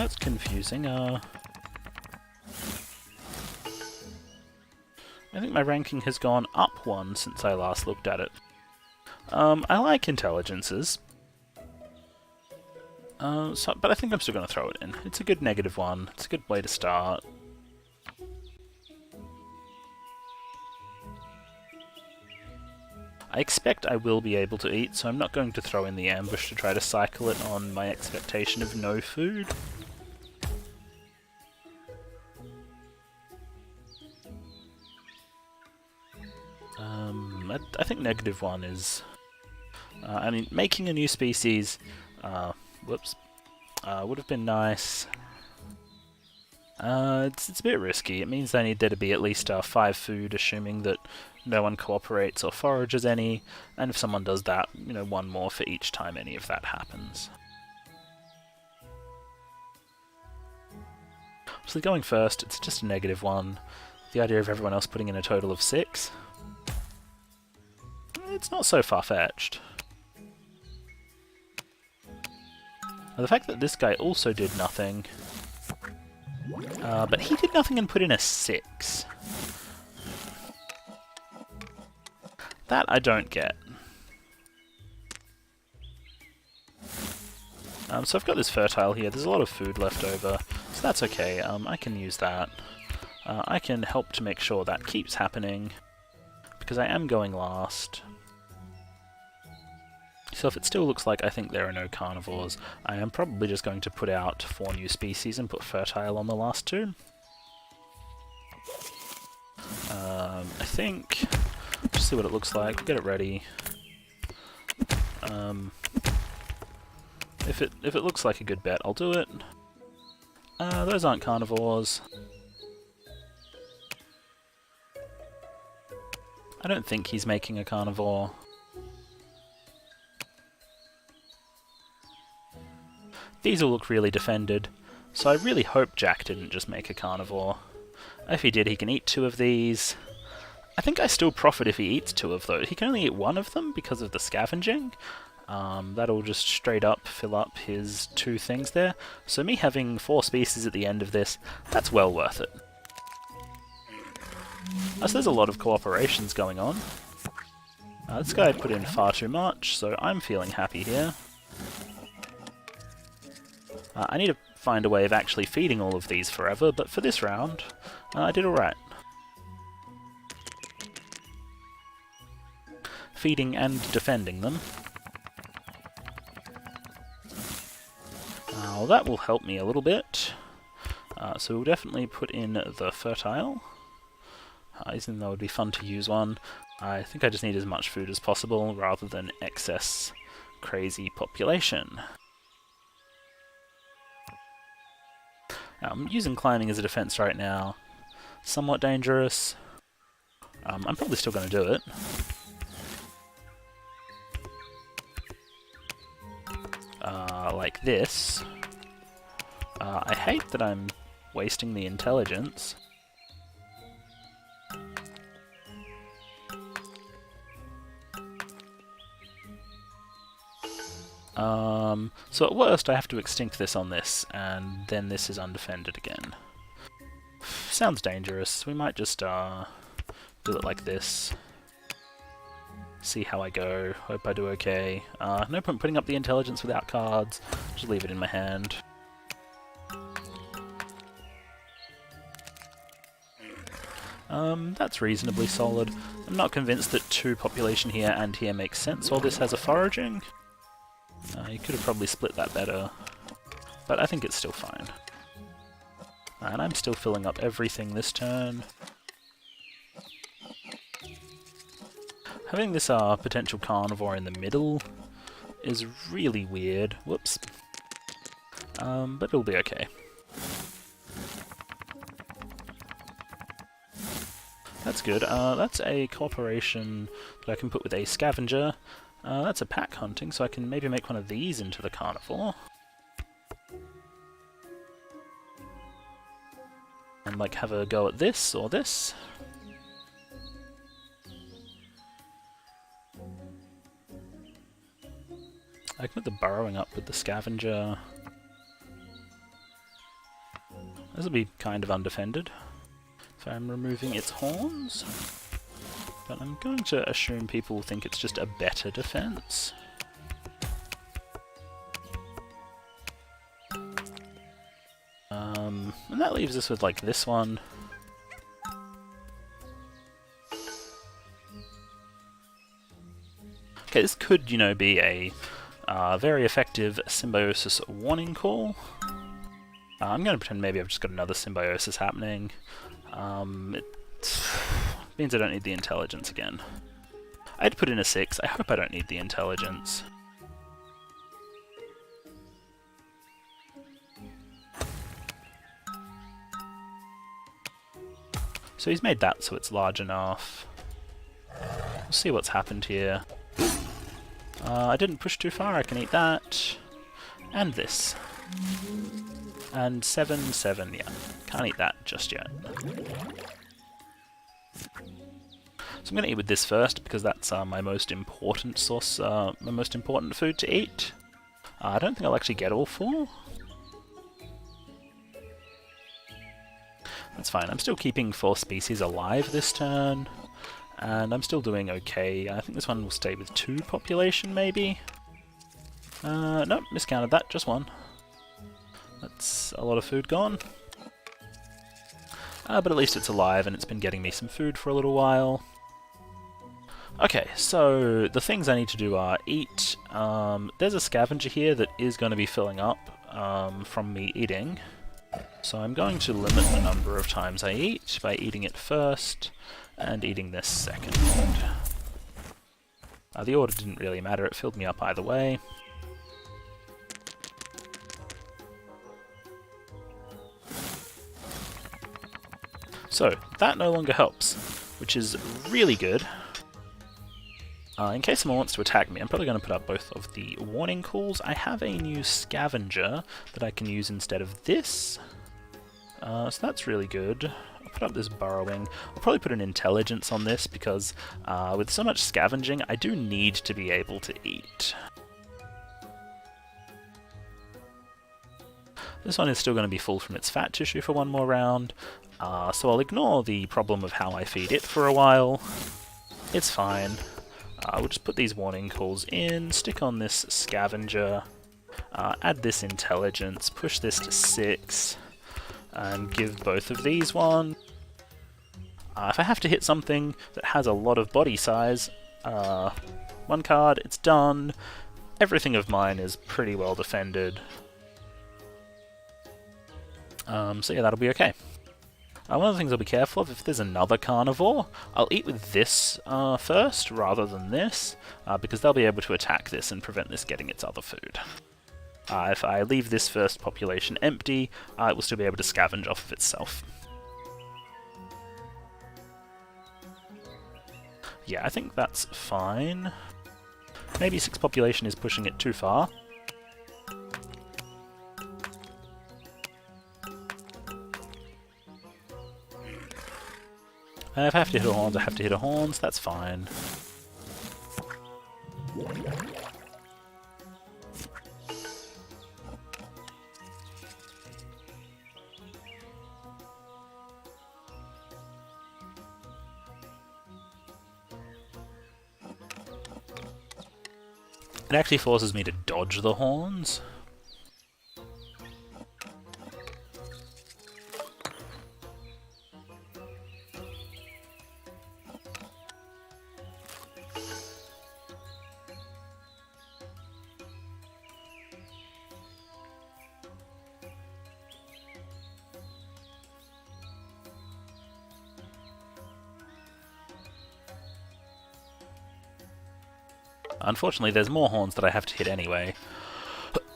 That's confusing. I think my ranking has gone up one since I last looked at it. I like intelligences. But I think I'm still going to throw it in. It's a good -1. It's a good way to start. I expect I will be able to eat, so I'm not going to throw in the ambush to try to cycle it on my expectation of no food. I think -1 is... I mean, making a new species... whoops. Would have been nice. It's a bit risky. It means I need there to be at least 5 food, assuming that no one cooperates or forages any, and if someone does that, you know, 1 more for each time any of that happens. So going first, it's just a -1. The idea of everyone else putting in a total of 6. It's not so far-fetched. The fact that this guy also did nothing, but he did nothing and put in a 6. That I don't get. So I've got this fertile here, there's a lot of food left over, so that's okay, I can use that. I can help to make sure that keeps happening, because I am going last. So if it still looks like I think there are no carnivores, I am probably just going to put out 4 new species and put fertile on the last 2. I think... just see what it looks like, get it ready. If it looks like a good bet, I'll do it. Those aren't carnivores. I don't think he's making a carnivore. These all look really defended, so I really hope JackH didn't just make a carnivore. If he did, he can eat 2 of these. I think I still profit if he eats 2 of those. He can only eat 1 of them because of the scavenging. That'll just straight up fill up his 2 things there. So me having 4 species at the end of this, that's well worth it. So there's a lot of cooperations going on. This guy put in far too much, so I'm feeling happy here. I need to find a way of actually feeding all of these forever, but for this round, I did alright. Feeding and defending them. Well, that will help me a little bit. So we'll definitely put in the fertile. Even though it would be fun to use one. I think I just need as much food as possible, rather than excess crazy population. I'm using climbing as a defense right now. Somewhat dangerous. I'm probably still going to do it. Like this. I hate that I'm wasting the intelligence. So at worst I have to extinct this on this, and then this is undefended again. Sounds dangerous. We might just do it like this. See how I go. Hope I do okay. No point putting up the intelligence without cards. Just leave it in my hand. That's reasonably solid. I'm not convinced that 2 population here and here makes sense while this has a foraging. You could have probably split that better, but I think it's still fine. And I'm still filling up everything this turn. Having this potential carnivore in the middle is really weird. Whoops. But it'll be okay. That's good. That's a cooperation that I can put with a scavenger. That's a pack hunting, so I can maybe make one of these into the carnivore. And like have a go at this or this. I can put the burrowing up with the scavenger. This will be kind of undefended if I'm removing its horns. But I'm going to assume people think it's just a better defense. And that leaves us with like this one. Okay, this could, you know, be a very effective symbiosis warning call. I'm going to pretend maybe I've just got another symbiosis happening. It means I don't need the intelligence again. I'd put in a 6. I hope I don't need the intelligence. So he's made that so it's large enough. We'll see what's happened here. I didn't push too far, I can eat that. And this. And 7, 7, yeah. Can't eat that just yet. So I'm going to eat with this first, because that's my most important source, my most important food to eat. I don't think I'll actually get all 4. That's fine, I'm still keeping 4 species alive this turn. And I'm still doing okay. I think this one will stay with 2 population, maybe? Nope, miscounted that, just 1. That's a lot of food gone. But at least it's alive and it's been getting me some food for a little while. Okay, so the things I need to do are eat. There's a scavenger here that is going to be filling up from me eating. So I'm going to limit the number of times I eat by eating it first and eating this second. The order didn't really matter, it filled me up either way. So, that no longer helps, which is really good. In case someone wants to attack me, I'm probably going to put up both of the warning calls. I have a new scavenger that I can use instead of this. So that's really good. I'll put up this burrowing. I'll probably put an intelligence on this because with so much scavenging, I do need to be able to eat. This one is still going to be full from its fat tissue for one more round, so I'll ignore the problem of how I feed it for a while. It's fine. We'll just put these warning calls in, stick on this scavenger, add this intelligence, push this to 6, and give both of these one. If I have to hit something that has a lot of body size, 1 card, it's done. Everything of mine is pretty well defended. So yeah, that'll be okay. One of the things I'll be careful of, if there's another carnivore, I'll eat with this first rather than this, because they'll be able to attack this and prevent this getting its other food. If I leave this first population empty, it will still be able to scavenge off of itself. Yeah, I think that's fine. Maybe 6 population is pushing it too far. If I have to hit a horns, I have to hit a horns, that's fine. It actually forces me to dodge the horns. Unfortunately, there's more horns that I have to hit anyway.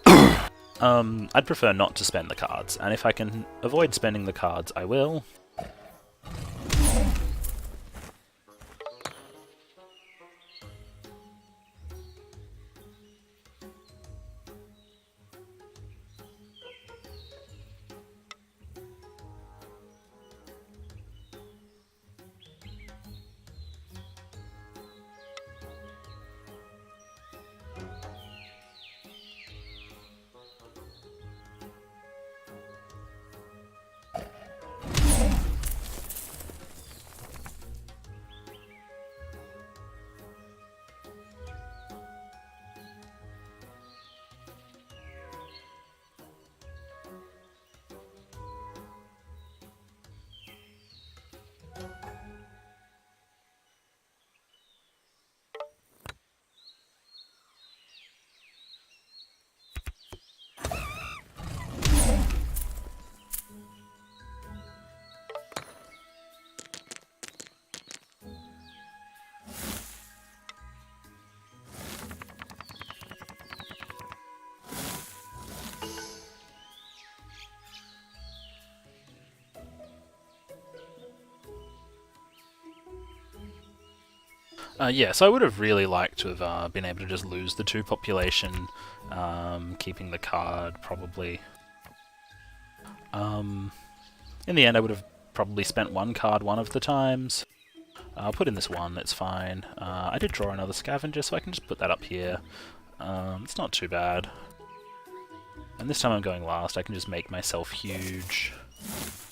I'd prefer not to spend the cards, and if I can avoid spending the cards, I will. Yeah, so I would have really liked to have been able to just lose the 2 population, keeping the card, probably. In the end, I would have probably spent 1 card one of the times. I'll put in this 1, that's fine. I did draw another scavenger, so I can just put that up here. It's not too bad. And this time I'm going last, I can just make myself huge.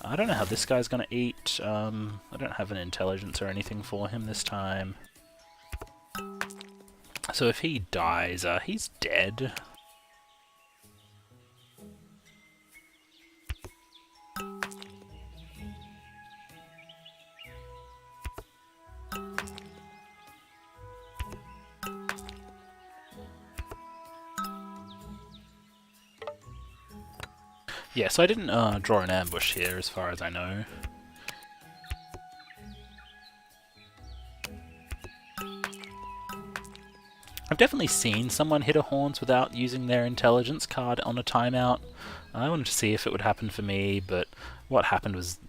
I don't know how this guy's gonna eat. I don't have an intelligence or anything for him this time. So if he dies, he's dead. Yeah, so I didn't draw an ambush here, as far as I know. I've definitely seen someone hit a horns without using their intelligence card on a timeout. I wanted to see if it would happen for me, but what happened was...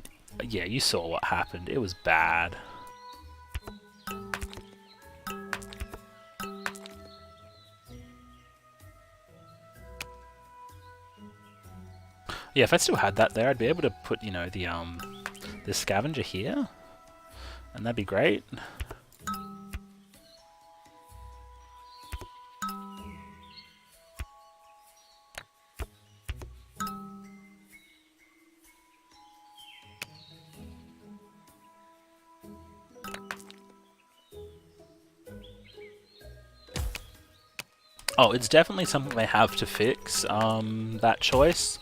yeah, you saw what happened. It was bad. Yeah, if I still had that there, I'd be able to put, you know, the scavenger here, and that'd be great. Oh, it's definitely something they have to fix, that choice.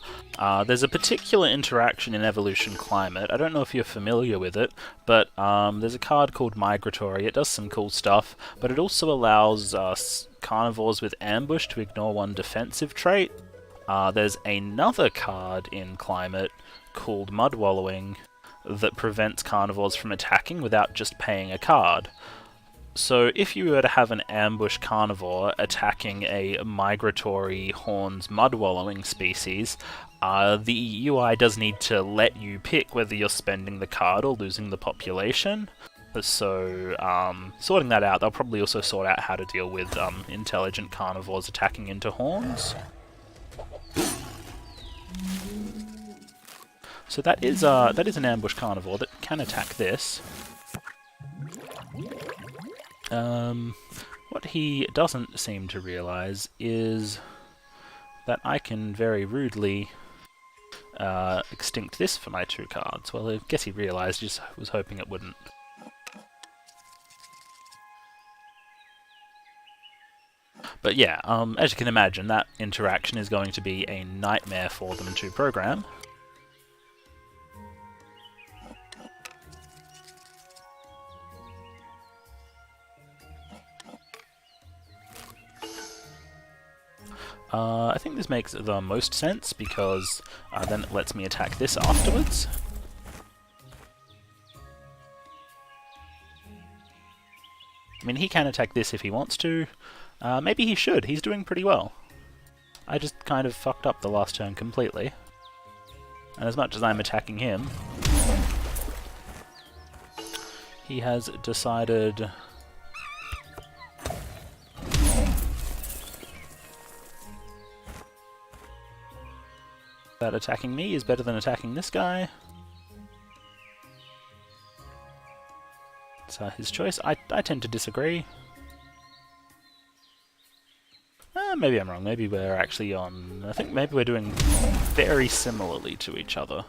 There's a particular interaction in Evolution Climate, I don't know if you're familiar with it, but there's a card called Migratory. It does some cool stuff, but it also allows carnivores with Ambush to ignore 1 defensive trait. There's another card in Climate called Mud Wallowing that prevents carnivores from attacking without just paying a card. So if you were to have an ambush carnivore attacking a migratory horns mud wallowing species, the UI does need to let you pick whether you're spending the card or losing the population. So sorting that out, they'll probably also sort out how to deal with intelligent carnivores attacking into horns. So that is an ambush carnivore that can attack this. What he doesn't seem to realize is that I can very rudely extinct this for my 2 cards. Well, I guess he realized, just was hoping it wouldn't. But yeah, as you can imagine, that interaction is going to be a nightmare for them to program. I think this makes the most sense, because then it lets me attack this afterwards. I mean, he can attack this if he wants to. Maybe he should, he's doing pretty well. I just kind of fucked up the last turn completely. And as much as I'm attacking him, he has decided... that attacking me is better than attacking this guy. It's his choice. I tend to disagree. Maybe I'm wrong. Maybe we're actually on... I think maybe we're doing very similarly to each other.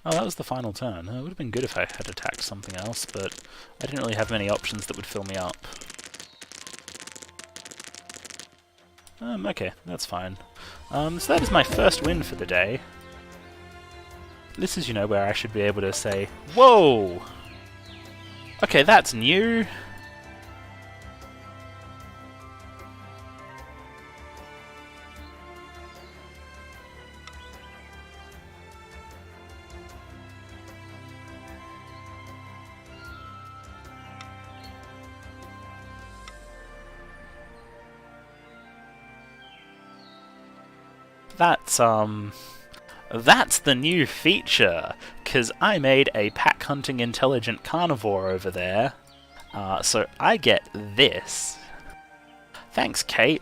Oh, that was the final turn. It would have been good if I had attacked something else, but I didn't really have many options that would fill me up. Okay, that's fine. So that is my first win for the day. This is, you know, where I should be able to say, whoa! Okay, that's new! That's the new feature, because I made a pack-hunting intelligent carnivore over there, so I get this. Thanks, Kate.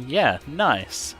Yeah, nice.